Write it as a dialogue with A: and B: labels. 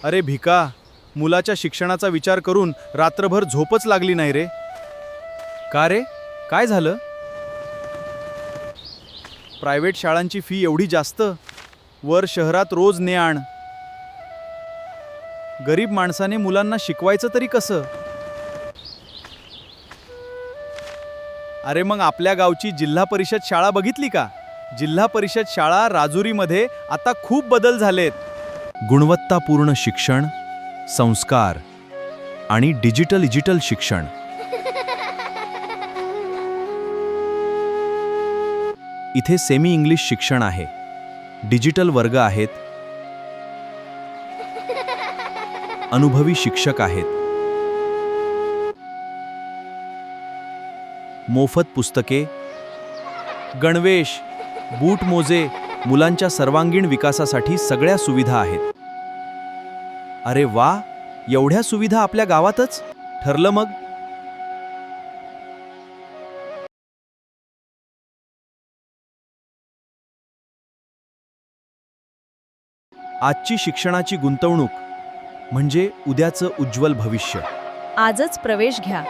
A: अरे भिका, मुलाच्या शिक्षणाचा विचार करून रात्रभर झोपच लागली नाही रे. का रे, काय झालं? प्रायव्हेट शाळांची फी एवढी जास्त, वर शहरात रोज ने आण. गरीब माणसाने मुलांना शिकवायचं तरी कसं? अरे मग आपल्या गावची जिल्हा परिषद शाळा बघितली का? जिल्हा परिषद शाळा राजुरीमध्ये आता खूप बदल झालेत. गुणवत्तापूर्ण शिक्षण, संस्कार आणि डिजिटल शिक्षण. इथे सेमी इंग्लिश शिक्षण आहे, डिजिटल वर्ग आहेत, अनुभवी शिक्षक आहेत, मोफत पुस्तके, गणवेश, बूट मोजे, मुलांच्या सर्वांगीण विकासासाठी सगळ्या सुविधा आहेत. अरे वा, एवढ्या सुविधा आपल्या गावातच? ठरलं मग. आजची शिक्षणाची गुंतवणूक म्हणजे उद्याचं उज्ज्वल भविष्य.
B: आजच प्रवेश घ्या.